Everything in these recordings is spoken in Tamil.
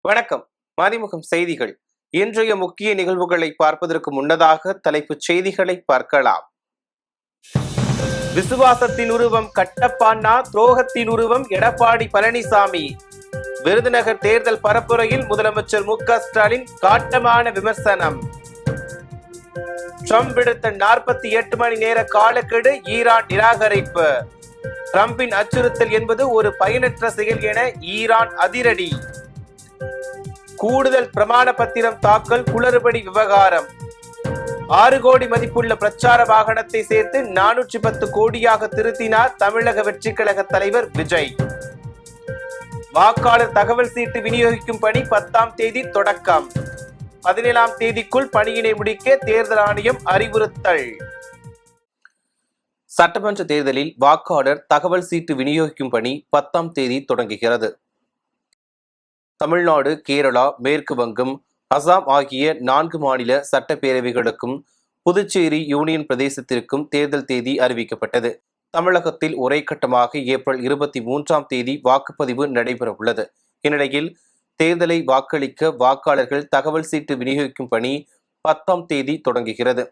வணக்கம். மதிமுகம் செய்திகள். இன்றைய முக்கிய நிகழ்வுகளை பார்ப்பதற்கு முன்னதாக தலைப்புச் செய்திகளை பார்க்கலாம். விசுவாசத்தின் உருவம் கட்டப்பானா, துரோகத்தின் உருவம் எடப்பாடி பழனிசாமி. விருதுநகர் தேர்தல் பரப்புரையில் முதலமைச்சர் மு.க.ஸ்டாலின் காட்டமான விமர்சனம். ட்ரம்ப் விடுத்த 48 மணி நேர காலக்கெடு ஈரான் நிராகரிப்பு. ட்ரம்பின் அச்சுறுத்தல் என்பது ஒரு பயனற்ற செயல் என ஈரான் அதிரடி. கூடுதல் பிரமாண பத்திரம் தாக்கல் குளறுபடி விவகாரம். 6 கோடி மதிப்புள்ள பிரச்சார வாகனத்தை சேர்த்து 410 கோடியாக திருத்தினார் தமிழக வெற்றி கழக தலைவர் விஜய். வாக்காளர் தகவல் சீட்டு விநியோகிக்கும் பணி 10ஆம் தேதி தொடக்கம். 17ஆம் தேதிக்குள் பணியினை முடிக்க தேர்தல் ஆணையம் அறிவுறுத்தல். சட்டமன்ற தேர்தலில் வாக்காளர் தகவல் சீட்டு விநியோகிக்கும் பணி 10ஆம் தேதி தொடங்குகிறது. தமிழ்நாடு, கேரளா, மேற்கு வங்கம், அசாம் ஆகிய 4 மாநில சட்டப்பேரவைகளுக்கும் புதுச்சேரி யூனியன் பிரதேசத்திற்கும் தேர்தல் தேதி அறிவிக்கப்பட்டது. தமிழகத்தில் ஒரே கட்டமாக ஏப்ரல் 23ஆம் தேதி வாக்குப்பதிவு நடைபெற உள்ளது. இந்நிலையில் தேர்தலை வாக்களிக்க வாக்காளர்கள் தகவல் சீட்டு விநியோகிக்கும் பணி 10ஆம் தேதி தொடங்குகிறது.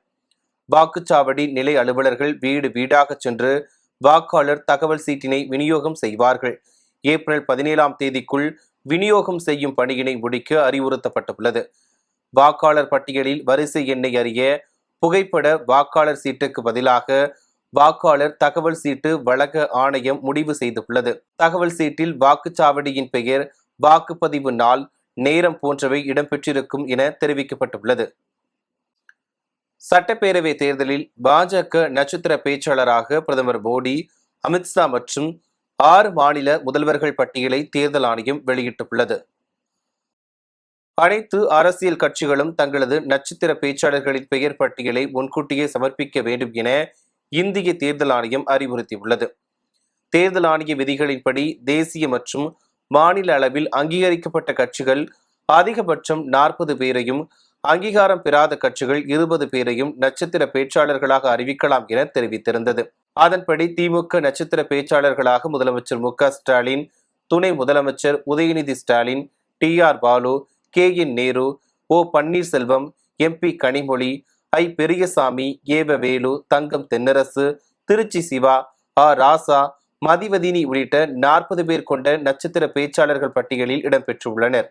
வாக்குச்சாவடி நிலை அலுவலர்கள் வீடு வீடாக சென்று வாக்காளர் தகவல் சீட்டினை விநியோகம் செய்வார்கள். ஏப்ரல் 17ஆம் தேதிக்குள் விநியோகம் செய்யும் பணியினை முடிக்க அறிவுறுத்தப்பட்டுள்ளது. வாக்காளர் பட்டியலில் வரிசை எண்ணை அறிய புகைப்பட வாக்காளர் சீட்டுக்கு பதிலாக வாக்காளர் தகவல் சீட்டு வழங்க ஆணையம் முடிவு செய்துள்ளது. தகவல் சீட்டில் வாக்குச்சாவடியின் பெயர், வாக்குப்பதிவு நாள், நேரம் போன்றவை இடம்பெற்றிருக்கும் என தெரிவிக்கப்பட்டுள்ளது. சட்டப்பேரவை தேர்தலில் பாஜக நட்சத்திர பேச்சாளராக பிரதமர் மோடி, அமித்ஷா மற்றும் 6 மாநில முதல்வர்கள் பட்டியலை தேர்தல் ஆணையம் வெளியிட்டுள்ளது. அனைத்து அரசியல் கட்சிகளும் தங்களது நட்சத்திர பேச்சாளர்களின் பெயர் பட்டியலை முன்கூட்டியே சமர்ப்பிக்க வேண்டும் என இந்திய தேர்தல் ஆணையம் அறிவுறுத்தியுள்ளது. தேர்தல் ஆணைய விதிகளின்படி தேசிய மற்றும் மாநில அளவில் அங்கீகரிக்கப்பட்ட கட்சிகள் அதிகபட்சம் 40 பேரையும், அங்கீகாரம் பெறாத கட்சிகள் 20 பேரையும் நட்சத்திர பேச்சாளர்களாக அறிவிக்கலாம் என தெரிவித்திருந்தது. அதன்படி திமுக நட்சத்திர பேச்சாளர்களாக முதலமைச்சர் மு.க.ஸ்டாலின், துணை முதலமைச்சர் உதயநிதி ஸ்டாலின், டி.ஆர். பாலு, கே.என். நேரு, ஓ. பன்னீர்செல்வம், எம்பி கனிமொழி, ஐ. பெரியசாமி, ஏவ வேலு, தங்கம் தென்னரசு, திருச்சி சிவா, ஆர். ராசா, மதிவதினி உள்ளிட்ட 40 பேர் கொண்ட நட்சத்திர பேச்சாளர்கள் பட்டியலில் இடம்பெற்றுள்ளனர்.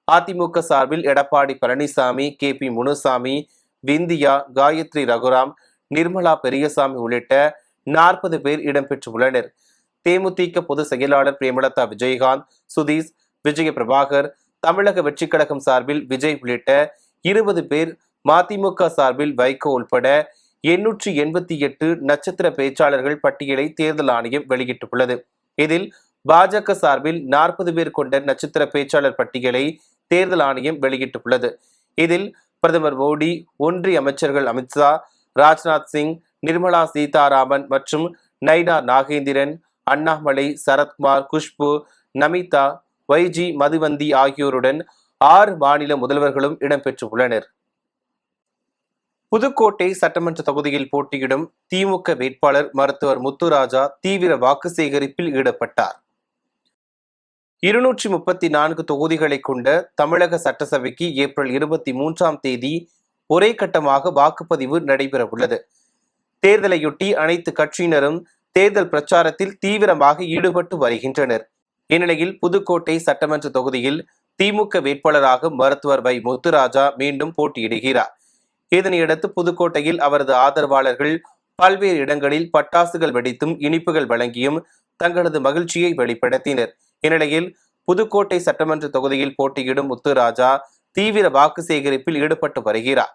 அதிமுக சார்பில் எடப்பாடி பழனிசாமி, கே.பி. முனுசாமி, விந்தியா, காயத்ரி ரகுராம், நிர்மலா பெரியசாமி உள்ளிட்ட 40 பேர் இடம்பெற்றுள்ளனர். தேமுதிக பொதுச் செயலாளர் பிரேமலதா விஜயகாந்த், சுதீஷ், விஜய பிரபாகர், தமிழக வெற்றிக் கழகம் சார்பில் விஜய் உள்ளிட்ட 20 பேர், மதிமுக சார்பில் வைகோ உள்பட 888 நட்சத்திர பேச்சாளர்கள் பட்டியலை தேர்தல் ஆணையம் வெளியிட்டுள்ளது. இதில் பாஜக சார்பில் 40 பேர் கொண்ட நட்சத்திர பேச்சாளர் பட்டியலை தேர்தல் ஆணையம் வெளியிட்டுள்ளது. இதில் பிரதமர் மோடி, ஒன்றிய அமைச்சர்கள் அமித்ஷா, ராஜ்நாத் சிங், நிர்மலா சீதாராமன் மற்றும் நைனா நாகேந்திரன், அண்ணாமலை, சரத்குமார், குஷ்பு, நமிதா, வைஜி மதுவந்தி ஆகியோருடன் 6 மாநில முதல்வர்களும் இடம்பெற்றுள்ளனர். புதுக்கோட்டை சட்டமன்ற தொகுதியில் போட்டியிடும் திமுக வேட்பாளர் மருத்துவர் முத்துராஜா தீவிர வாக்கு சேகரிப்பில் ஈடுபட்டார். 234 தொகுதிகளை கொண்ட தமிழக சட்டசபைக்கு ஏப்ரல் 23ஆம் தேதி ஒரே கட்டமாக வாக்குப்பதிவு நடைபெற உள்ளது. தேர்தலையொட்டி அனைத்து கட்சியினரும் தேர்தல் பிரச்சாரத்தில் தீவிரமாக ஈடுபட்டு வருகின்றனர். இந்நிலையில் புதுக்கோட்டை சட்டமன்ற தொகுதியில் திமுக வேட்பாளராக மருத்துவர் வை. முத்துராஜா மீண்டும் போட்டியிடுகிறார். இதனையடுத்து புதுக்கோட்டையில் அவரது ஆதரவாளர்கள் பல்வேறு இடங்களில் பட்டாசுகள் வெடித்தும் இனிப்புகள் வழங்கியும் தங்களது மகிழ்ச்சியை வெளிப்படுத்தினர். இந்நிலையில் புதுக்கோட்டை சட்டமன்ற தொகுதியில் போட்டியிடும் முத்துராஜா தீவிர வாக்கு சேகரிப்பில் ஈடுபட்டு வருகிறார்.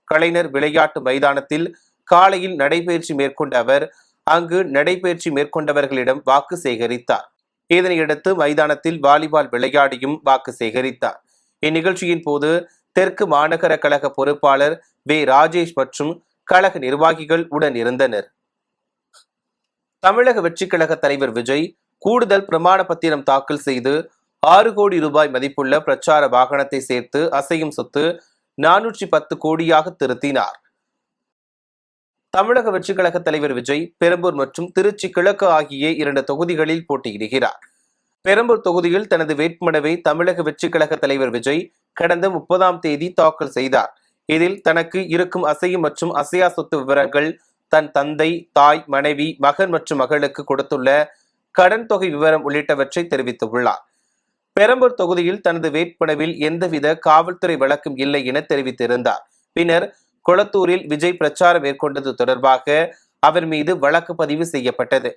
கலைஞர் விளையாட்டு மைதானத்தில் காலையில் நடைபயிற்சி மேற்கொண்ட அவர் அங்கு நடைபயிற்சி மேற்கொண்டவர்களிடம் வாக்கு சேகரித்தார். இதனையடுத்து மைதானத்தில் வாலிபால் விளையாடியும் வாக்கு சேகரித்தார். இந்நிகழ்ச்சியின் போது தெற்கு மாநகர கழக பொறுப்பாளர் வே. ராஜேஷ் மற்றும் கழக நிர்வாகிகள் உடன் இருந்தனர். தமிழக வெற்றி கழக தலைவர் விஜய் கூடுதல் பிரமாண பத்திரம் தாக்கல் செய்து 6 கோடி ரூபாய் மதிப்புள்ள பிரச்சார வாகனத்தை சேர்த்து அசையும் சொத்து 410 கோடியாக திருத்தினார். தமிழக வெற்றி கழக தலைவர் விஜய் பெரம்பூர் மற்றும் திருச்சி கிழக்கு ஆகிய 2 தொகுதிகளில் போட்டியிடுகிறார். பெரம்பூர் தொகுதியில் தனது வேட்புமனுவை தமிழக வெற்றி கழக தலைவர் விஜய் கடந்த 30ஆம் தேதி தாக்கல் செய்தார். இதில் தனக்கு இருக்கும் அசையும் மற்றும் அசையா சொத்து விவரங்கள், தன் தந்தை, தாய், மனைவி, மகன் மற்றும் மகளுக்கு கொடுத்துள்ள கடன் தொகை விவரம் உள்ளிட்டவற்றை தெரிவித்துள்ளார். பெரம்பூர் தொகுதியில் தனது வேட்புமனுவில் எந்தவித காவல்துறை வழக்கும் இல்லை என தெரிவித்திருந்தார். பின்னர் கொளத்தூரில் விஜய் பிரச்சாரம் மேற்கொண்டது தொடர்பாக அவர் மீது வழக்கு பதிவு செய்யப்பட்டது.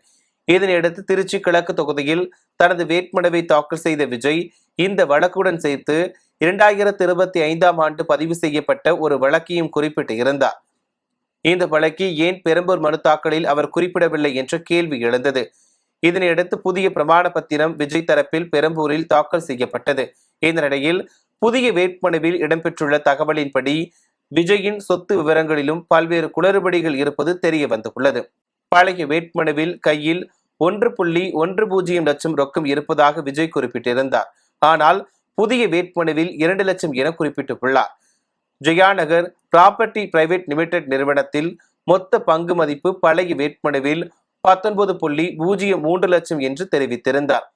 இதனையடுத்து திருச்சி கிழக்கு தொகுதியில் தனது வேட்புமனுவை தாக்கல் செய்த விஜய் இந்த வழக்குடன் சேர்த்து 2025ஆம் ஆண்டு பதிவு செய்யப்பட்ட ஒரு வழக்கையும் குறிப்பிட்டு இருந்தார். இந்த வழக்கை ஏன் பெரம்பூர் மனு தாக்கலில் அவர் குறிப்பிடவில்லை என்ற கேள்வி எழுந்தது. இதனையடுத்து புதிய பிரமாண பத்திரம் விஜய் தரப்பில் பெரம்பூரில் தாக்கல் செய்யப்பட்டது. இந்த நிலையில் புதிய வேட்புமனுவில் இடம்பெற்றுள்ள தகவலின்படி விஜயின் சொத்து விவரங்களிலும் பல்வேறு குளறுபடிகள் இருப்பது தெரிய வந்துள்ளது. பழைய வேட்புமனுவில் கையில் 1.10 லட்சம் ரொக்கம் இருப்பதாக விஜய் குறிப்பிட்டிருந்தார். ஆனால் புதிய வேட்புமனுவில் 2 லட்சம் என குறிப்பிட்டுள்ளார். ஜெயாநகர் ப்ராப்பர்ட்டி பிரைவேட் லிமிடெட் நிறுவனத்தில் மொத்த பங்கு மதிப்பு பழைய வேட்புமனுவில் 19.03 லட்சம் என்று தெரிவித்திருந்தார்.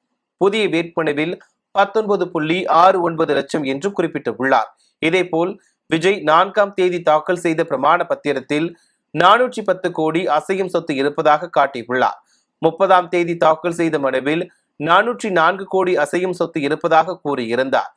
புதிய வேட்புமனுவில் 19.69 லட்சம் என்று குறிப்பிட்டுள்ளார். இதேபோல் விஜய் 4ஆம் தேதி தாக்கல் செய்த பிரமாண பத்திரத்தில் 410 கோடி அசையும் சொத்து இருப்பதாக காட்டியுள்ளார். 30ஆம் தேதி தாக்கல் செய்த மனுவில் 404 கோடி அசையும் சொத்து இருப்பதாக கூறியிருந்தார்.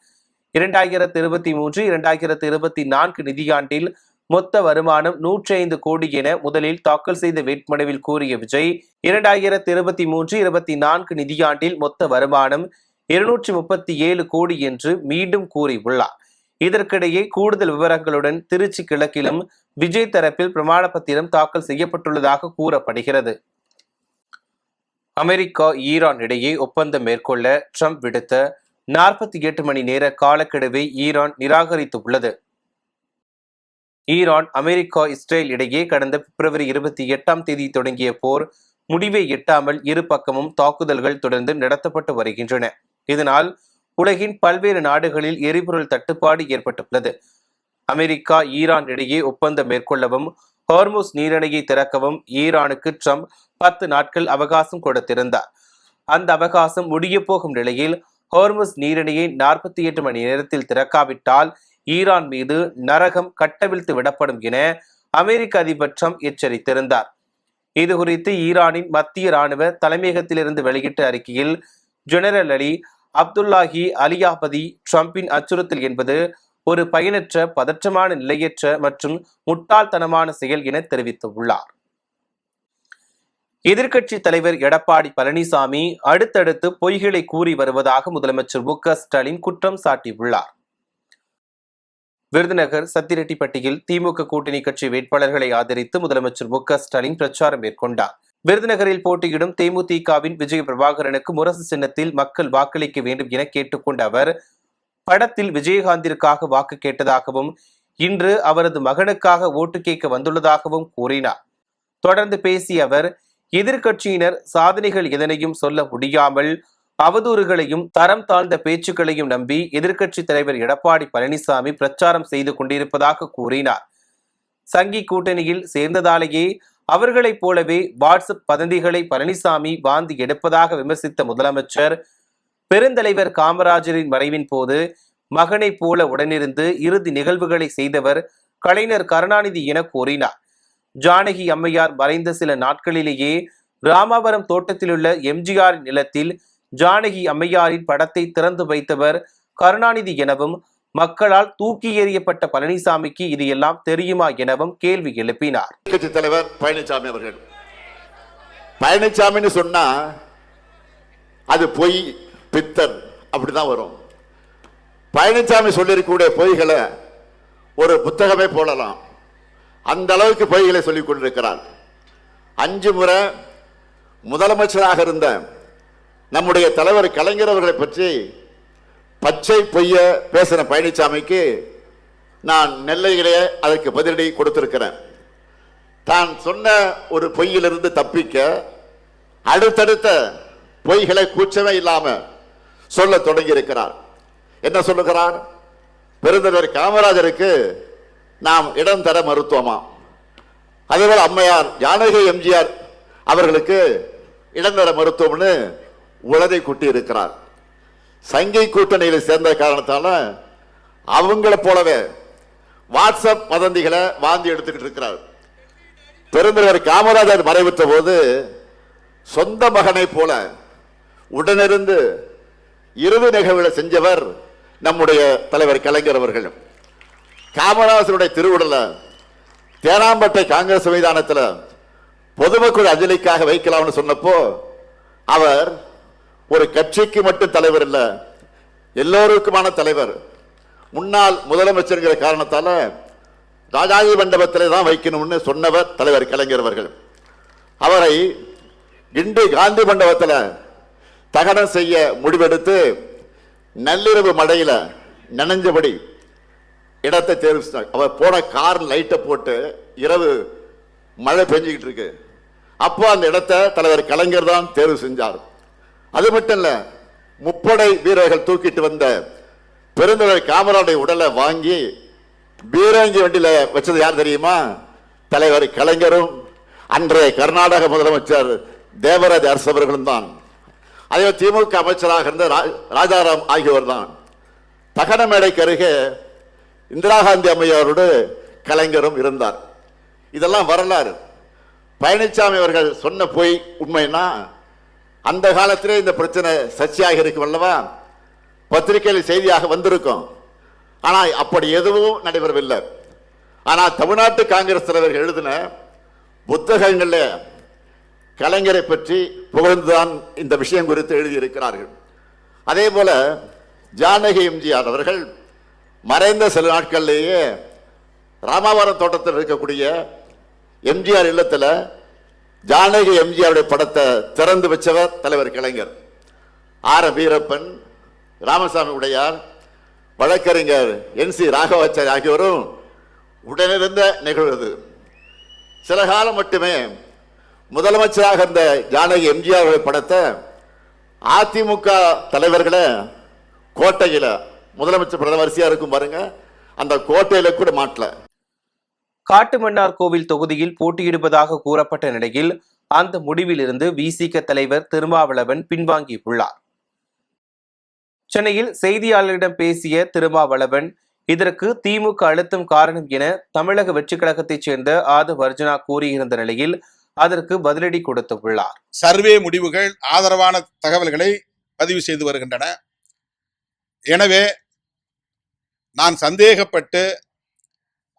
2023-2024 நிதியாண்டில் மொத்த வருமானம் 105 கோடி என முதலில் தாக்கல் செய்த வேட்புமனுவில் கூறிய விஜய் 2023-24 நிதியாண்டில் மொத்த வருமானம் 237 கோடி என்று மீண்டும் கூறியுள்ளார். இதற்கிடையே கூடுதல் விவரங்களுடன் திருச்சி கிழக்கிலும் விஜய் தரப்பில் பிரமாண பத்திரம் தாக்கல் செய்யப்பட்டுள்ளதாக கூறப்படுகிறது. அமெரிக்கா ஈரான் இடையே ஒப்பந்தம் மேற்கொள்ள ட்ரம்ப் விடுத்த 48 மணி நேர காலக்கெடுவை ஈரான் நிராகரித்துள்ளது. ஈரான், அமெரிக்கா, இஸ்ரேல் இடையே கடந்த பிப்ரவரி 28ஆம் தேதி தொடங்கிய போர் முடிவை எட்டாமல் இரு பக்கமும் தாக்குதல்கள் தொடர்ந்து நடத்தப்பட்டு வருகின்றன. இதனால் உலகின் பல்வேறு நாடுகளில் எரிபொருள் தட்டுப்பாடு ஏற்பட்டுள்ளது. அமெரிக்கா, ஈரான் இடையே ஒப்பந்தம் மேற்கொள்ளவும் ஹார்முஸ் நீரிணையை திறக்கவும் ஈரானுக்கு ட்ரம்ப் 10 நாட்கள் அவகாசம் கொடுத்திருந்தார். அந்த அவகாசம் முடிய போகும் நிலையில் ஹார்முஸ் நீரிணையை 48 மணி நேரத்தில் திறக்காவிட்டால் ஈரான் மீது நரகம் கட்டவிழ்த்து விடப்படும் என அமெரிக்க அதிபர் ட்ரம்ப் எச்சரித்திருந்தார். இதுகுறித்து ஈரானின் மத்திய இராணுவ தலைமையகத்திலிருந்து வெளியிட்ட அறிக்கையில் ஜெனரல் அலி அப்துல்லாஹி அலியாபதி ட்ரம்பின் அச்சுறுத்தல் என்பது ஒரு பயனற்ற, பதற்றமான, நிலையற்ற மற்றும் முட்டாள்தனமான செயல் என தெரிவித்துள்ளார். எதிர்க்கட்சி தலைவர் எடப்பாடி பழனிசாமி அடுத்தடுத்து பொய்களை கூறி வருவதாக முதலமைச்சர் மு.க. ஸ்டாலின் குற்றம் சாட்டியுள்ளார். விருதுநகர் சத்திரெட்டிப்பட்டியில் திமுக கூட்டணி கட்சி வேட்பாளர்களை ஆதரித்து முதலமைச்சர் மு.க. ஸ்டாலின் பிரச்சாரம் மேற்கொண்டார். விருதுநகரில் போட்டியிடும் தேமுதிகவின் விஜய பிரபாகரனுக்கு முரசு சின்னத்தில் மக்கள் வாக்களிக்க வேண்டும் என கேட்டுக்கொண்ட அவர் படத்தில் விஜயகாந்திற்காக வாக்கு கேட்டதாகவும் இன்று அவரது மகனுக்காக ஓட்டு கேட்க வந்துள்ளதாகவும் கூறினார். தொடர்ந்து பேசிய அவர் எதிர்க்கட்சியினர் சாதனைகள் எதனையும் சொல்ல முடியாமல் அவதூறுகளையும் தரம் தாழ்ந்த பேச்சுக்களையும் நம்பி எதிர்க்கட்சி தலைவர் எடப்பாடி பழனிசாமி பிரச்சாரம் செய்து கொண்டிருப்பதாக கூறினார். சங்கி கூட்டணியில் சேர்ந்ததாலேயே அவர்களைப் போலவே வாட்ஸ்அப் வதந்திகளை பழனிசாமி வாந்தி எடுப்பதாக விமர்சித்த முதலமைச்சர் பெருந்தலைவர் காமராஜரின் மறைவின் போது மகனைப் போல உடனிருந்து இறுதி நிகழ்வுகளை செய்தவர் கலைஞர் கருணாநிதி என கூறினார். ஜானகி அம்மையார் மறைந்த சில நாட்களிலேயே ராமாவரம் தோட்டத்திலுள்ள எம்ஜிஆரின் நிலத்தில் ஜானகி அம்மையாரின் படத்தை திறந்து வைத்தவர் கருணாநிதி எனவும் மக்களால் தூக்கி எறியப்பட்ட பழனிசாமிக்கு இது எல்லாம் தெரியுமா எனவும் கேள்வி எழுப்பினார். கட்சி தலைவர் பழனிசாமி அவர்கள் பழனிசாமின்னு சொன்னா அது பொய், பித்தன் அப்படிதான் வரும். பழனிசாமி சொல்லிருக்கக்கூடிய பொய்களை ஒரு புத்தகமே போடலாம். அந்த அளவுக்கு பொய்களை சொல்லிக் கொண்டிருக்கிறார். 5 முறை முதலமைச்சராக இருந்த நம்முடைய தலைவர் கலைஞர் அவர்களை பற்றி பச்சை பொய்ய பேசின பழனிசாமிக்கு நான் நெல்லையிலே அதற்கு பதிலடி கொடுத்திருக்கிறேன். தான் சொன்ன ஒரு பொய்யிலிருந்து தப்பிக்க அடுத்தடுத்த பொய்களை கூச்சமே இல்லாம சொல்ல தொடங்கி இருக்கிறார். என்ன சொல்லுகிறார்? பெருந்தலைவர் காமராஜருக்கு நாம் இடம் தர மறுத்தோமா, அதேபோல அம்மையார் ஜானகி எம்ஜிஆர் அவர்களுக்கு இடம் தர மறுத்தோம்னு உளதை கூட்டி இருக்கிறார். சங்கி கூட்டணியில் சேர்ந்த காரணத்தால அவங்கள போலவே வாட்ஸ்அப் வதந்திகளை வாந்தி எடுத்துக்கிட்டு இருக்கிறார். பெருந்தலைவர் காமராஜர் மறைவுற்ற போது சொந்த மகனை போல உடனிருந்து இறுதி நிகழ்வுகளை செஞ்சவர் நம்முடைய தலைவர் கலைஞர் அவர்கள். காமராஜருடைய திருவுடல தேனாம்பட்டை காங்கிரஸ் மைதானத்தில் பொதுமக்கள் அஞ்சலிக்காக வைக்கலாம்னு சொன்னப்போ அவர் ஒரு கட்சிக்கு மட்டும் தலைவர் இல்ல, எல்லோருக்குமான தலைவர், முன்னாள் முதலமைச்சர் காரணத்தால ராஜாஜி மண்டபத்தில் தான் வைக்கணும்னு சொன்னவர் தலைவர் கலைஞர் அவர்கள். அவரை கிண்டி காந்தி மண்டபத்தில் தகனம் செய்ய முடிவெடுத்து நள்ளிரவு மழையில நனைஞ்சபடி இடத்தை தேர்வு செஞ்சார். அவர் போன கார் லைட்டை போட்டு இரவு மழை பெஞ்சுக்கிட்டு இருக்கு. அப்போ அந்த இடத்தை தலைவர் கலைஞர் தான் தேர்வு செஞ்சார். அது மட்டும் இல்ல, முப்படை வீரர்கள் தூக்கிட்டு வந்த பெருந்தலைவர் காமராஜருடைய உடலை வாங்கி பீரங்கி வண்டியில வச்சது யார் தெரியுமா? தலைவர் கலைஞரும் அன்றைய கர்நாடக முதலமைச்சர் தேவராஜ அரசு அவர்களும் தான். அதே திமுக அமைச்சராக இருந்த ராஜாராம் ஆகியோர் தான். தகன மேடைக்கு அருகே இந்திரா காந்தி அம்மையாரோடு கலைஞரும் இருந்தார். இதெல்லாம் வரலாறு. பழனிசாமி அவர்கள் சொன்ன பொய் உண்மைன்னா அந்த காலத்திலே இந்த பிரச்சனை சர்ச்சையாக இருக்கும் அல்லவா, பத்திரிகையில் செய்தியாக வந்திருக்கும். ஆனால் அப்படி எதுவும் நடைபெறவில்லை. ஆனால் தமிழ்நாட்டு காங்கிரஸ் தலைவர்கள் எழுதின புத்தகங்களில் கலைஞரை பற்றி புகழ்ந்துதான் இந்த விஷயம் குறித்து எழுதியிருக்கிறார்கள். அதே போல ஜானகி எம்ஜிஆர் அவர்கள் மறைந்த சில நாட்களிலேயே ராமாவரம் தோட்டத்தில் இருக்கக்கூடிய எம்ஜிஆர் இல்லத்தில் ஜானகி எம்ஜிஆருடைய படத்தை திறந்து வச்சவர் தலைவர் கலைஞர். ஆர் வீரப்பன், ராமசாமி உடையார், வழக்கறிஞர் NC ராகவாச்சாரி ஆகியோரும் உடனிருந்த நிகழ்வு. சில காலம் மட்டுமே முதலமைச்சராக இருந்த ஜானகி எம்ஜிஆர் படத்தை அதிமுக தலைவர்களை கோட்டையில, முதலமைச்சர் பிரதமர் வரிசையா இருக்கும் பாருங்க, அந்த கோட்டையில கூட மாட்டல. காட்டுமன்னார் கோவில் தொகுதியில் போட்டியிடுவதாக கூறப்பட்ட நிலையில் அந்த முடிவில் இருந்து விசிக தலைவர் திருமாவளவன் பின்வாங்கியுள்ளார். சென்னையில் செய்தியாளர்களிடம் பேசிய திருமாவளவன், இதற்கு திமுக அழுத்தம் காரணம் என தமிழக வெற்றி கழகத்தைச் சேர்ந்த ஆதவ் அர்ஜுனா கூறியிருந்த நிலையில் அதற்கு பதிலடி கொடுத்துள்ளார். சர்வே முடிவுகள் ஆதரவான தகவல்களை பதிவு செய்து வருகின்றன. எனவே நான் சந்தேகப்பட்டு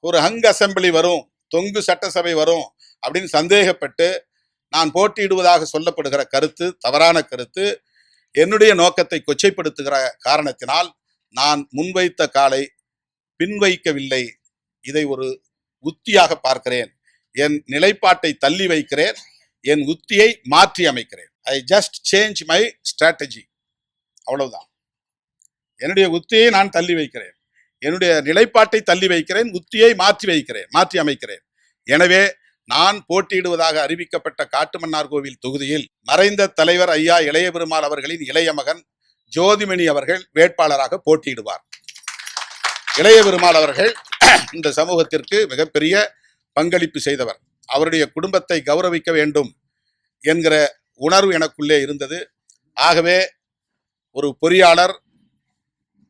ஒரு ஹங் அசெம்பிளி வரும், தொங்கு சட்டசபை வரும் அப்படின்னு சந்தேகப்பட்டு நான் போட்டியிடுவதாக சொல்லப்படுகிற கருத்து தவறான கருத்து. என்னுடைய நோக்கத்தை கொச்சைப்படுத்துகிற காரணத்தினால் நான் முன்வைத்த காலை பின்வைக்கவில்லை. இதை ஒரு உத்தியாக பார்க்கிறேன். என் நிலைப்பாட்டை தள்ளி வைக்கிறேன், என் உத்தியை மாற்றி அமைக்கிறேன். I just change my strategy, அவ்வளவுதான். என்னுடைய உத்தியை நான் தள்ளி வைக்கிறேன், என்னுடைய நிலைப்பாட்டை தள்ளி வைக்கிறேன், உத்தியை மாற்றி அமைக்கிறேன். எனவே நான் போட்டியிடுவதாக அறிவிக்கப்பட்ட காட்டுமன்னார் கோவில் தொகுதியில் மறைந்த தலைவர் ஐயா இளைய பெருமாள் அவர்களின் இளைய மகன் ஜோதிமணி அவர்கள் வேட்பாளராக போட்டியிடுவார். இளைய பெருமாள் அவர்கள் இந்த சமூகத்திற்கு மிகப்பெரிய பங்களிப்பு செய்தவர். அவருடைய குடும்பத்தை கௌரவிக்க வேண்டும் என்கிற உணர்வு எனக்குள்ளே இருந்தது. ஆகவே ஒரு பொறியாளர்,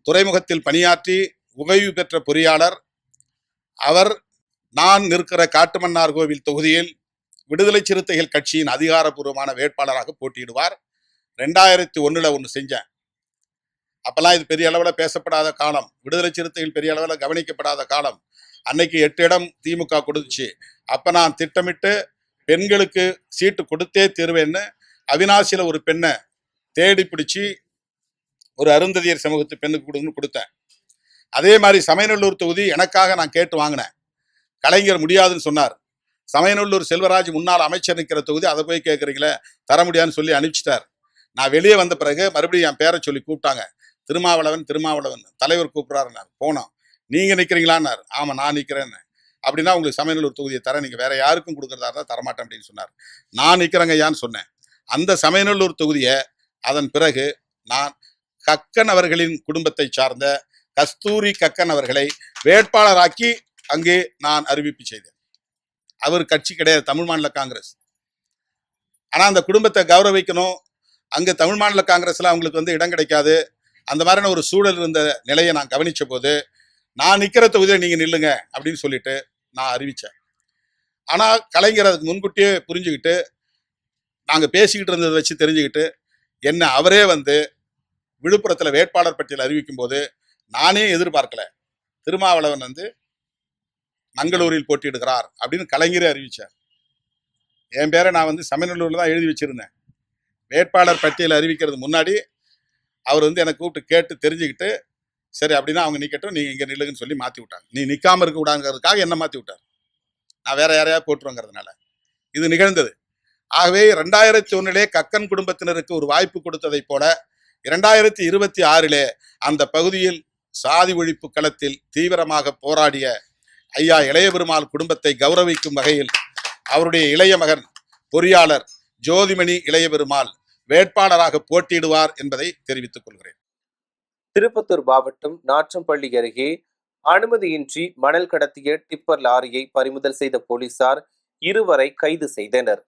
துறைமுகத்தில் பணியாற்றி ஓய்வு பெற்ற பொறியாளர், அவர் நான் நிற்கிற காட்டுமன்னார் கோவில் தொகுதியில் விடுதலை சிறுத்தைகள் கட்சியின் அதிகாரப்பூர்வமான வேட்பாளராக போட்டியிடுவார். 2001 ஒன்று செஞ்சேன். அப்பெல்லாம் இது பெரிய அளவில் பேசப்படாத காலம், விடுதலை சிறுத்தைகள் பெரிய அளவில் கவனிக்கப்படாத காலம். அன்னைக்கு 8 இடம் திமுக கொடுத்துச்சு. அப்ப நான் திட்டமிட்டு பெண்களுக்கு சீட்டு கொடுத்தே தீர்வேன்னு அவினாசியில ஒரு பெண்ணை தேடி பிடிச்சி ஒரு அருந்ததியர் சமூகத்து பெண்ணுக்கு கொடுத்தேன். அதே மாதிரி சமயநல்லூர் தொகுதி எனக்காக நான் கேட்டு வாங்கினேன். கலைஞர் முடியாதுன்னு சொன்னார். சமயநல்லூர் செல்வராஜ் முன்னாள் அமைச்சர் நிற்கிற தொகுதி, அதை போய் கேட்குறீங்களே, தர முடியாதுன்னு சொல்லி அனுப்பிச்சிட்டார். நான் வெளியே வந்த பிறகு மறுபடியும் என் பேரை சொல்லி கூப்பிட்டாங்க. திருமாவளவன் தலைவர் கூப்பிட்றாருன்னார். போனோம். நீங்க நிற்கிறீங்களான்னார். ஆமா நான் நிற்கிறேன்னு. அப்படின்னா உங்களுக்கு சமயநல்லூர் தொகுதியை தர, நீங்க வேற யாருக்கும் கொடுக்குறதா இருந்தால் தரமாட்டேன் அப்படின்னு சொன்னார். நான் நிற்கிறேங்க ஐயான்னு சொன்னேன். அந்த சமயநல்லூர் தொகுதியை அதன் பிறகு நான் கக்கன் அவர்களின் குடும்பத்தை சார்ந்த கஸ்தூரி கக்கன் அவர்களை வேட்பாளராக்கி அங்கே நான் அறிவிப்பு செய்தேன். அவர் கட்சி கிடையாது, தமிழ் மாநில காங்கிரஸ். ஆனா அந்த குடும்பத்தை கௌரவிக்கணும். அங்க தமிழ் மாநில காங்கிரஸ்ல அவங்களுக்கு இடம் கிடைக்காது. அந்த மாதிரியான ஒரு சூழல் இருந்த நிலையை நான் கவனிச்ச போது நான் நிக்கிற தொகுதியை நீங்க நில்லுங்க அப்படின்னு சொல்லிட்டு நான் அறிவிச்சேன். ஆனா கலைஞர் அதுக்கு முன்கூட்டியே புரிஞ்சுக்கிட்டு நாங்க பேசிக்கிட்டு இருந்ததை வச்சு தெரிஞ்சுக்கிட்டு என்ன அவரே வந்து விழுப்புரத்துல வேட்பாளர் பட்டியல் அறிவிக்கும் போது நானே எதிர்பார்க்கல திருமாவளவன் வந்து மங்களூரில் போட்டியிடுகிறார் அப்படின்னு கலைஞரே அறிவிச்சார். என் பேரை நான் வந்து சமநல்லூர்ல தான் எழுதி வச்சிருந்தேன். வேட்பாளர் பட்டியல் அறிவிக்கிறது முன்னாடி அவர் வந்து எனக்கு கூப்பிட்டு கேட்டு தெரிஞ்சுக்கிட்டு சரி அப்படின்னா அவங்க நிக்கட்டும், நீங்க இங்க நில்லுங்கன்னு சொல்லி மாத்தி விட்டாங்க. நீ நிக்காம இருக்க கூடாதுங்கிறதுக்காக என்ன மாத்தி விட்டார். நான் வேற யாரையா போட்டுருங்கிறதுனால இது நிகழ்ந்தது. ஆகவே 2001 கக்கன் குடும்பத்தினருக்கு ஒரு வாய்ப்பு கொடுத்ததை போல 2026 அந்த பகுதியில் சாதி ஒழிப்பு களத்தில் தீவிரமாக போராடிய ஐயா இளைய பெருமாள் குடும்பத்தை கௌரவிக்கும் வகையில் அவருடைய இளைய மகன் பொறியாளர் ஜோதிமணி இளைய பெருமாள் வேட்பாளராக போட்டியிடுவார் என்பதை தெரிவித்துக் கொள்கிறேன். திருப்பத்தூர் மாவட்டம் நாற்றம்பள்ளி அருகே அனுமதியின்றி மணல் கடத்திய டிப்பர் லாரியை பறிமுதல் செய்த போலீசார் 2 பேரை கைது செய்தனர்.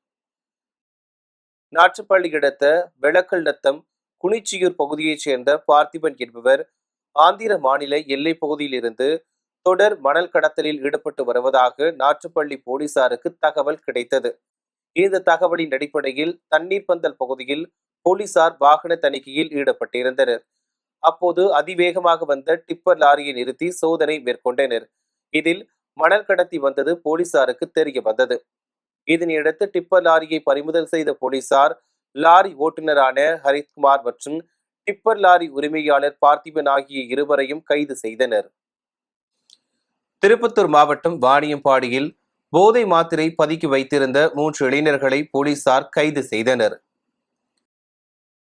நாற்றம்பள்ளி அடுத்த வெளக்கல் நத்தம் குனிச்சியூர் பகுதியைச் சேர்ந்த பார்த்திபன் என்பவர் ஆந்திர மாநில எல்லை பகுதியில் இருந்து தொடர் மணல் கடத்தலில் ஈடுபட்டு வருவதாக நாற்றம்பள்ளி போலீசாருக்கு தகவல் கிடைத்தது. இந்த தகவலின் அடிப்படையில் தண்ணீர் பந்தல் பகுதியில் போலீசார் வாகன தணிக்கையில் ஈடுபட்டிருந்தனர். அப்போது அதிவேகமாக வந்த டிப்பர் லாரியை நிறுத்தி சோதனை மேற்கொண்டனர். இதில் மணல் கடத்தி வந்தது போலீசாருக்கு தெரிய வந்தது. இதனையடுத்து டிப்பர் லாரியை பறிமுதல் செய்த போலீசார் லாரி ஓட்டுநரான ஹரித்குமார் மற்றும் டிப்பர் லாரி உரிமையாளர் பார்த்திபன் ஆகிய 2 பேரையும் கைது செய்தனர். திருப்பத்தூர் மாவட்டம் வாணியம்பாடியில் போதை மாத்திரை பதுக்கி வைத்திருந்த 3 இளைஞர்களை போலீசார் கைது செய்தனர்.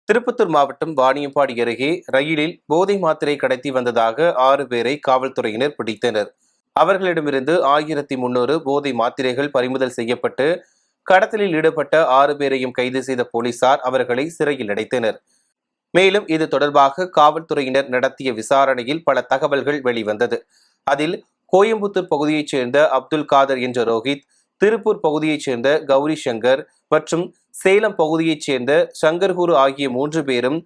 திருப்பத்தூர் மாவட்டம் வாணியம்பாடி அருகே ரயிலில் போதை மாத்திரை கடத்தி வந்ததாக 6 பேரை காவல்துறையினர் பிடித்தனர். அவர்களிடமிருந்து 1300 போதை மாத்திரைகள் பறிமுதல் செய்யப்பட்டு கடத்தலில் ஈடுபட்ட 6 பேரையும் கைது செய்த போலீசார் அவர்களை சிறையில் அடைத்தனர். மேலும் இது தொடர்பாக காவல்துறையினர் நடத்திய விசாரணையில் பல தகவல்கள் வெளிவந்தது. அதில் கோயம்புத்தூர் பகுதியைச் சேர்ந்த அப்துல் காதர் என்ற ரோஹித், திருப்பூர் பகுதியைச் சேர்ந்த கௌரி சங்கர் மற்றும் சேலம் பகுதியைச் சேர்ந்த சங்கர்குரு ஆகிய 3 பேரும்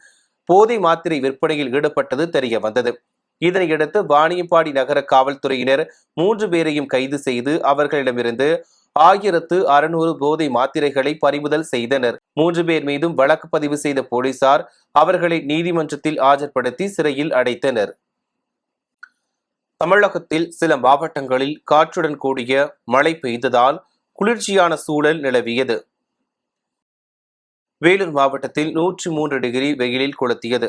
போதை மாத்திரை விற்பனையில் ஈடுபட்டது தெரிய வந்தது. இதனையடுத்து வாணியம்பாடி நகர காவல்துறையினர் 3 பேரையும் கைது செய்து அவர்களிடமிருந்து 1600 போதை மாத்திரைகளை பறிமுதல் செய்தனர். 3 பேர் மீதும் வழக்கு பதிவு செய்த போலீசார் அவர்களை நீதிமன்றத்தில் ஆஜர்படுத்தி சிறையில் அடைத்தனர். தமிழகத்தில் சில மாவட்டங்களில் காற்றுடன் கூடிய மழை பெய்ததால் குளிர்ச்சியான சூழல் நிலவியது. வேலூர் மாவட்டத்தில் 103 டிகிரி வெயிலில் கொளுத்தியது.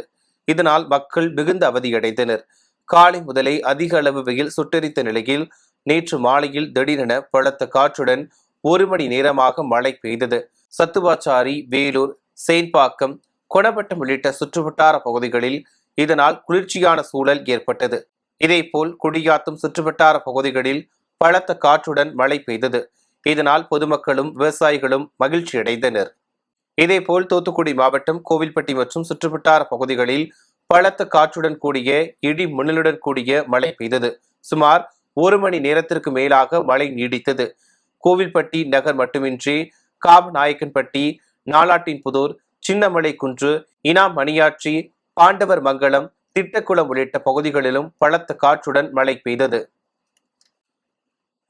இதனால் மக்கள் மிகுந்த அவதியடைந்தனர். காலை முதலே அதிக அளவு வெயில் சுட்டெரித்த நிலையில் நேற்று மாலையில் திடீரென பலத்த காற்றுடன் 1 மணி நேரமாக மழை பெய்தது. சத்துவாச்சாரி, வேலூர், சேன்பாக்கம், கொணவட்டம் உள்ளிட்ட சுற்றுவட்டார பகுதிகளில் இதனால் குளிர்ச்சியான சூழல் ஏற்பட்டது. இதேபோல் குடியாத்தம் சுற்றுவட்டார பகுதிகளில் பலத்த காற்றுடன் மழை பெய்தது. இதனால் பொதுமக்களும் விவசாயிகளும் மகிழ்ச்சி அடைந்தனர். இதேபோல் தூத்துக்குடி மாவட்டம் கோவில்பட்டி மற்றும் சுற்றுவட்டார பகுதிகளில் பலத்த காற்றுடன் கூடிய இடி மின்னலுடன் கூடிய மழை பெய்தது. சுமார் 1 மணி நேரத்திற்கு மேலாக மழை நீடித்தது. கோவில்பட்டி நகர் மட்டுமின்றி காமநாயக்கன்பட்டி, நாலாட்டின்புதூர், சின்னமலை குன்று, இனாம் மணியாட்சி, பாண்டவர் மங்கலம், திட்டக்குளம் உள்ளிட்ட பகுதிகளிலும் பலத்த காற்றுடன் மழை பெய்தது.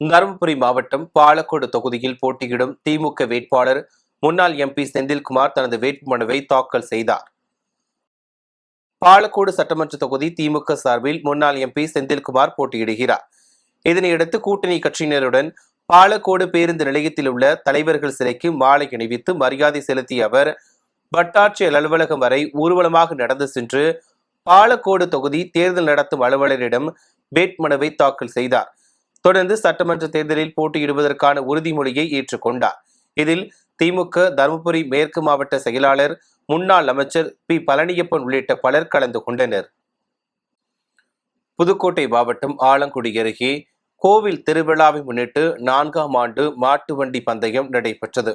தருமபுரி மாவட்டம் பாலக்கோடு தொகுதியில் போட்டியிடும் திமுக வேட்பாளர் முன்னாள் எம்பி செந்தில்குமார் தனது வேட்புமனுவை தாக்கல் செய்தார். பாலக்கோடு சட்டமன்ற தொகுதி திமுக சார்பில் முன்னாள் எம்பி செந்தில்குமார் போட்டியிடுகிறார். இதனையடுத்து கூட்டணி கட்சியினருடன் பாலக்கோடு பேருந்து நிலையத்தில் உள்ள தலைவர்கள் சிலைக்கு மாலை அணிவித்து மரியாதை செலுத்திய அவர் வட்டாட்சியர் அலுவலகம் வரை ஊர்வலமாக நடந்து சென்று பாலக்கோடு தொகுதி தேர்தல் நடத்தும் அலுவலரிடம் வேட்புமனுவை தாக்கல் செய்தார். தொடர்ந்து சட்டமன்ற தேர்தலில் போட்டியிடுவதற்கான உறுதிமொழியை ஏற்றுக்கொண்டார். இதில் திமுக தருமபுரி மேற்கு மாவட்ட செயலாளர், முன்னாள் அமைச்சர் பி பழனியப்பன் உள்ளிட்ட பலர் கலந்து கொண்டனர். புதுக்கோட்டை மாவட்டம் ஆலங்குடி அருகே கோவில் திருவிழாவை முன்னிட்டு 4ஆம் ஆண்டு மாட்டு வண்டி பந்தயம் நடைபெற்றது.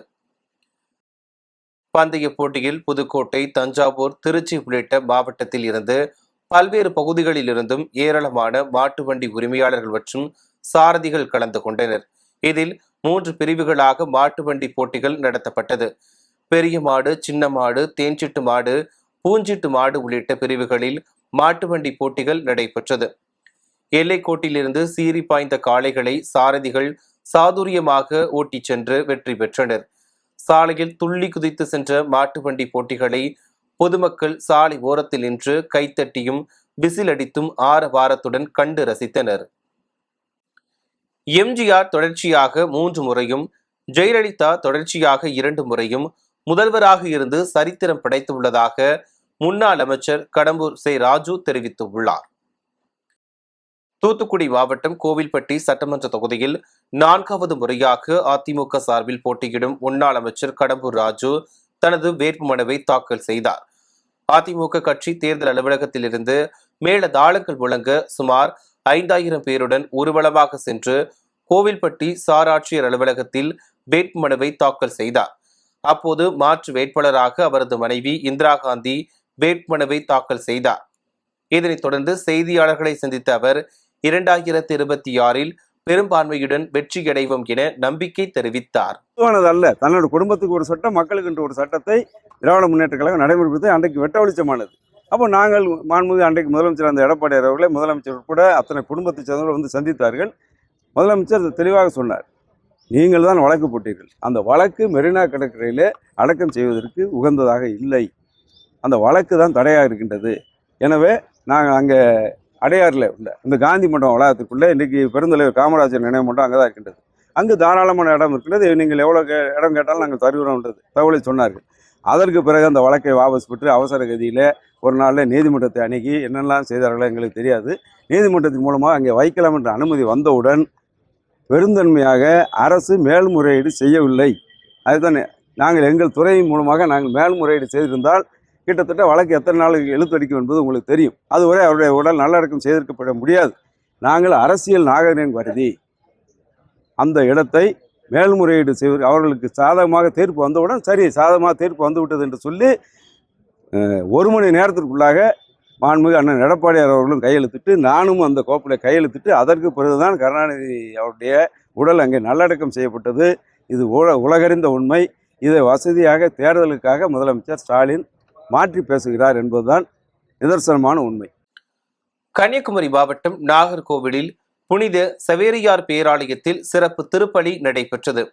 பந்தய போட்டியில் புதுக்கோட்டை, தஞ்சாவூர், திருச்சி உள்ளிட்ட மாவட்டத்தில் இருந்து பல்வேறு பகுதிகளில் இருந்தும் ஏராளமான மாட்டு வண்டி உரிமையாளர்கள் மற்றும் சாரதிகள் கலந்து கொண்டனர். இதில் 3 பிரிவுகளாக மாட்டு வண்டி போட்டிகள் நடத்தப்பட்டது. பெரிய மாடு, சின்ன மாடு, தேன்சிட்டு மாடு, பூஞ்சிட்டு மாடு உள்ளிட்ட பிரிவுகளில் மாட்டு வண்டி போட்டிகள் நடைபெற்றது. எல்லைக்கோட்டிலிருந்து சீறி பாய்ந்த காளைகளை சாரதிகள் சாதுரியமாக ஓட்டிச் சென்று வெற்றி பெற்றனர். சாலையில் துள்ளி குதித்து சென்ற மாட்டு வண்டி போட்டிகளை பொதுமக்கள் சாலை ஓரத்தில் நின்று கைத்தட்டியும் விசிலடித்தும் ஆரவாரத்துடன் கண்டு ரசித்தனர். எம்ஜிஆர் தொடர்ச்சியாக 3 முறையும், ஜெயலலிதா தொடர்ச்சியாக 2 முறையும் முதல்வராக இருந்து சரித்திரம் படைத்துள்ளதாக முன்னாள் அமைச்சர் கடம்பூர் ராஜு தெரிவித்துள்ளார். தூத்துக்குடி மாவட்டம் கோவில்பட்டி சட்டமன்ற தொகுதியில் 4வது முறையாக அதிமுக சார்பில் போட்டியிடும் முன்னாள் அமைச்சர் கடம்பூர் ராஜு தனது வேட்புமனுவை தாக்கல் செய்தார். அதிமுக கட்சி தேர்தல் அலுவலகத்திலிருந்து மேல தாளங்கள் முழங்க சுமார் 5000 பேருடன் ஊர்வலமாக சென்று கோவில்பட்டி சார் ஆட்சியர் அலுவலகத்தில் வேட்புமனுவை தாக்கல் செய்தார். அப்போது மாற்று வேட்பாளராக அவரது மனைவி இந்திரா காந்தி வேட்புமனுவை தாக்கல் செய்தார். இதனைத் தொடர்ந்து செய்தியாளர்களை சந்தித்த அவர் 2026 பெரும்பான்மையுடன் வெற்றியடைவோம் என நம்பிக்கை தெரிவித்தார். அல்ல, தன்னோட குடும்பத்துக்கு ஒரு சட்டம், மக்களுக்கு ஒரு சட்டத்தை திராவிட முன்னேற்ற கழகம் நடைமுறைப்படுத்தி அன்றைக்கு வெட்ட வெளிச்சமானது. அப்போ நாங்கள் மாண்புமிகு அன்றைக்கு முதலமைச்சர் அந்த எடப்பாடியார் அவர்களை முதலமைச்சர் உட்பட அத்தனை குடும்பத்தை சேர்ந்தவர்கள் வந்து சந்தித்தார்கள். முதலமைச்சர் தெளிவாக சொன்னார், நீங்கள் தான் வழக்கு போட்டீர்கள், அந்த வழக்கு மெரினா கடற்கரையிலே அடக்கம் செய்வதற்கு உகந்ததாக இல்லை, அந்த வழக்கு தான் தடையாக இருக்கின்றது. எனவே நாங்கள் அங்கே அடையாறில் உள்ள இந்த காந்தி மண்டபம் வளாகத்திற்குள்ளே இன்றைக்கி பெருந்தலைவர் காமராஜர் நினைவு மண்டபம் அங்கே தான் இருக்கின்றது, அங்கு தாராளமான இடம் இருக்கின்றது, நீங்கள் எவ்வளோ இடம் கேட்டாலும் நாங்கள் தருகிறோம்ன்றது தகவலை சொன்னார்கள். அதற்கு பிறகு அந்த வழக்கை வாபஸ் பெற்று அவசர கதியில் ஒரு நாளில் நீதிமன்றத்தை அணுகி என்னெல்லாம் செய்தார்களோ எங்களுக்கு தெரியாது. நீதிமன்றத்தின் மூலமாக அங்கே வைக்கலாம் என்ற அனுமதி வந்தவுடன் பெருந்தன்மையாக அரசு மேல்முறையீடு செய்யவில்லை. அதுதான் நாங்கள் எங்கள் துறையின் மூலமாக நாங்கள் மேல்முறையீடு செய்திருந்தால் கிட்டத்தட்ட வழக்கு எத்தனை நாளுக்கு இழுத்தடிக்கும் என்பது உங்களுக்கு தெரியும். அதுவரை அவருடைய உடல் நல்லடக்கம் செய்திருக்கப்பட முடியாது. நாங்கள் அரசியல் நாகரிகம் கருதி அந்த இடத்தை மேல்முறையீடு செய்வது அவர்களுக்கு சாதகமாக தீர்ப்பு வந்தவுடன் சரி சாதகமாக தீர்ப்பு வந்துவிட்டது என்று சொல்லி 1 மணி நேரத்திற்குள்ளாக மாண்புமிகு அண்ணன் எடப்பாடியார் அவர்களும் கையெழுத்திட்டு நானும் அந்த கோப்பில் கையெழுத்திட்டு அதற்கு பிறகுதான் கருணாநிதி அவருடைய உடல் அங்கே நல்லடக்கம் செய்யப்பட்டது. இது உலகறிந்த உண்மை. இதை வசதியாக தேர்தலுக்காக முதலமைச்சர் ஸ்டாலின் மாற்றி பேசுகிறார் என்பதுதான் நிதர்சனமான உண்மை. கன்னியாகுமரி மாவட்டம் நாகர்கோவிலில் புனித சவேரியார் பேராலயத்தில் சிறப்பு திருப்பலி நடைபெற்றது.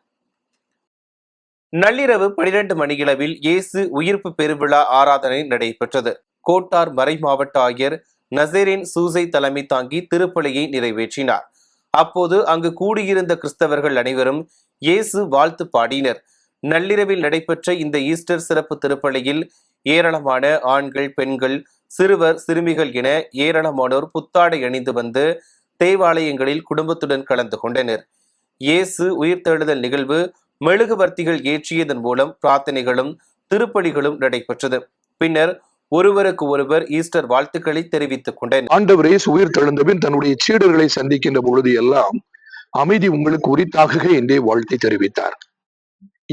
நள்ளிரவு 12 மணியளவில் இயேசு உயிர்ப்பு பெருவிழா ஆராதனை நடைபெற்றது. கோட்டார் மறை மாவட்ட ஆயர் நசேரின் சூசை தலைமை தாங்கி திருப்பலியை நிறைவேற்றினார். அப்போது அங்கு கூடியிருந்த கிறிஸ்தவர்கள் அனைவரும் இயேசு வாழ்த்து பாடினர். நள்ளிரவில் நடைபெற்ற இந்த ஈஸ்டர் சிறப்பு திருப்பலியில் ஏராளமான ஆண்கள், பெண்கள், சிறுவர், சிறுமிகள் என ஏராளமானோர் புத்தாடை அணிந்து வந்து தேவாலயங்களில் குடும்பத்துடன் கலந்து கொண்டனர். இயேசு உயிர்த்தெழுதல் நிகழ்வு மெழுகுவர்த்திகள் ஏற்றியதன் மூலம் பிரார்த்தனைகளும் திருப்பலிகளும் நடைபெற்றது. பின்னர் ஒருவருக்கு ஒருவர் ஈஸ்டர் வாழ்த்துக்களை தெரிவித்துக் கொண்டனர். ஆண்டவர் இயேசு உயிர்த்தெழுந்தபின் தன்னுடைய சீடர்களை சந்திக்கின்ற பொழுது எல்லாம் அமைதி உங்களுக்கு உரித்தாக என்றே வாழ்த்தை தெரிவித்தார்.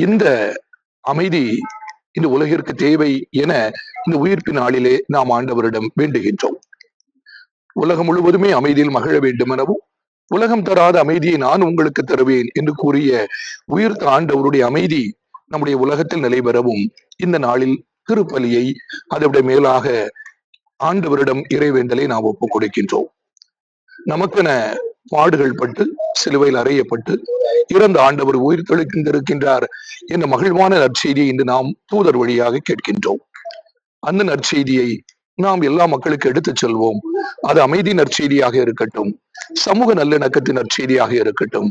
இந்த அமைதி இந்த உலகிற்கு தேவை என இந்த உயிர்ப்பின் நாளிலே நாம் ஆண்டவரிடம் வேண்டுகின்றோம். உலகம் முழுவதுமே அமைதியில் மகிழ வேண்டும் எனவும் உலகம் தராத அமைதியை நான் உங்களுக்கு தருவேன் என்று கூறிய உயிர்த்த ஆண்டவருடைய அமைதி நம்முடைய உலகத்தில் நிலைபெறவும் இந்த நாளில் திருப்பலியை அதை மேலாக ஆண்டவரிடம் இறைவேண்டலை நாம் ஒப்புக் கொடுக்கின்றோம். நமக்கென பாடுகள் பட்டு சிலுவையில் அறையப்பட்டு இறந்த ஆண்டவர் உயிர் தெழுக்கின்றிருக்கின்றார் என்ற மகிழ்வான நற்செய்தியை இன்று நாம் தூதர் வழியாக கேட்கின்றோம். அந்த நற்செய்தியை நாம் எல்லா மக்களுக்கு எடுத்துச் செல்வோம். அது அமைதி நற்செய்தியாக இருக்கட்டும், சமூக நல்லிணக்கத்தின் நற்செய்தியாக இருக்கட்டும்,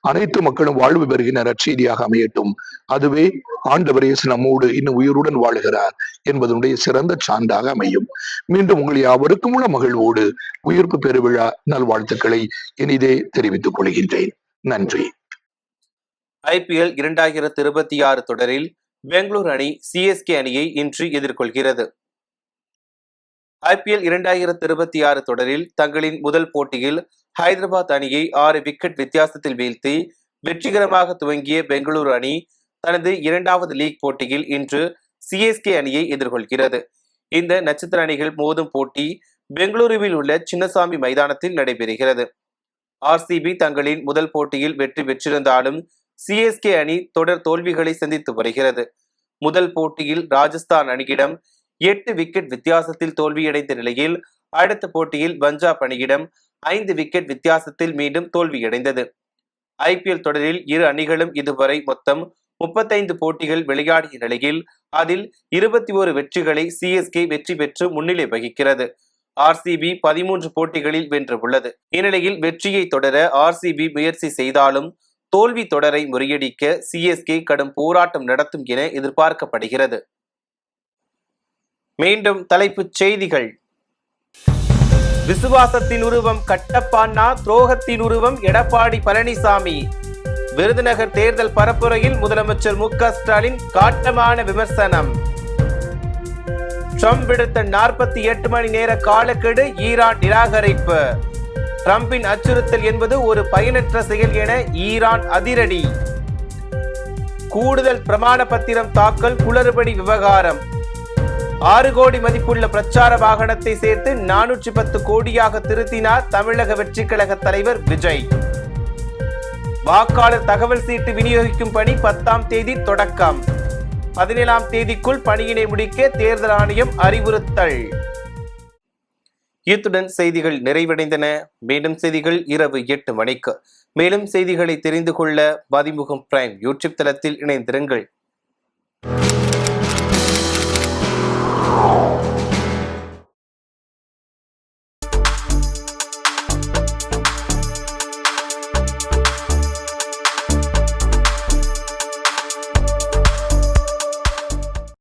அனைத்து மக்களும் வாழ்வு பெறுகின்ற நற்செய்தியாக அமையட்டும். அதுவே ஆண்டவர் இயேசு நம்மோடு இன்னும் உயிருடன் வாழுகிறார் என்பதனுடைய சிறந்த சான்றாக அமையும். மீண்டும் உங்கள் யாவருக்கும் உள்ள மகிழ்வோடு உயிர்ப்பு பெருவிழா நல்வாழ்த்துக்களை இனிதே தெரிவித்துக் கொள்கின்றேன். நன்றி. IPL 2026 தொடரில் பெங்களூரு அணி CSK அணியை இன்று எதிர்கொள்கிறது. IPL 2026 தொடரில் தங்களின் முதல் போட்டியில் ஹைதராபாத் அணியை 6 விக்கெட் வித்தியாசத்தில் வீழ்த்தி வெற்றிகரமாக துவங்கிய பெங்களூரு அணி தனது 2வது லீக் போட்டியில் இன்று CSK அணியை எதிர்கொள்கிறது. இந்த நட்சத்திர அணிகள் மோதும் போட்டி பெங்களூருவில் உள்ள சின்னசாமி மைதானத்தில் நடைபெறுகிறது. RCB தங்களின் முதல் போட்டியில் வெற்றி பெற்றிருந்தாலும் CSK அணி தொடர் தோல்விகளை சந்தித்து வருகிறது. முதல் போட்டியில் ராஜஸ்தான் அணியிடம் 8 விக்கெட் வித்தியாசத்தில் தோல்வியடைந்த நிலையில் அடுத்த போட்டியில் பஞ்சாப் அணியிடம் 5 விக்கெட் வித்தியாசத்தில் மீண்டும் தோல்வியடைந்தது. IPL தொடரில் இரு அணிகளும் இதுவரை மொத்தம் 35 போட்டிகள் விளையாடிய நிலையில் அதில் 21 வெற்றிகளை CSK வெற்றி பெற்று முன்னிலை வகிக்கிறது. RCB 13 போட்டிகளில் வென்றுள்ளது. இந்நிலையில் வெற்றியை தொடர RCB முயற்சி செய்தாலும் தோல்வி தொடரை முறியடிக்க CSK கடும் போராட்டம் நடத்தும் என எதிர்பார்க்கப்படுகிறது. மீண்டும் தலைப்புச் செய்திகள். விசுவாசத்தின் உருவம் கட்டப்பானா, துரோகத்தின் உருவம் எடப்பாடி பழனிசாமி. விருதுநகர் தேர்தல் பரப்புரையில் முதலமைச்சர் மு.க. ஸ்டாலின் காட்டமான விமர்சனம். ட்ரம்ப் விடுத்த 48 மணி நேர காலக்கெடு ஈரான் நிராகரிப்பு. ட்ரம்பின் அச்சுறுத்தல் என்பது ஒரு பயனற்ற செயல் என ஈரான் அதிரடி. கூடுதல் பிரமாண பத்திரம் தாக்கல் குளறுபடி விவகாரம். 6 கோடி மதிப்புள்ள பிரச்சார வாகனத்தை சேர்த்து 410 கோடியாக திருத்தினார் தமிழக வெற்றிக் கழக தலைவர் விஜய். வாக்காளர் தகவல் சீட்டு விநியோகிக்கும் பணி 10ஆம் தேதி தொடக்கம். 17ஆம் தேதிக்குள் பணியினை முடிக்க தேர்தல் ஆணையம் அறிவுறுத்தல். இத்துடன் செய்திகள் நிறைவடைந்தன. மீண்டும் செய்திகள் இரவு 8 மணிக்கு. மேலும் செய்திகளை தெரிந்து கொள்ள மதிமுகம் பிரைம் யூடியூப் தளத்தில் இணைந்திருங்கள்.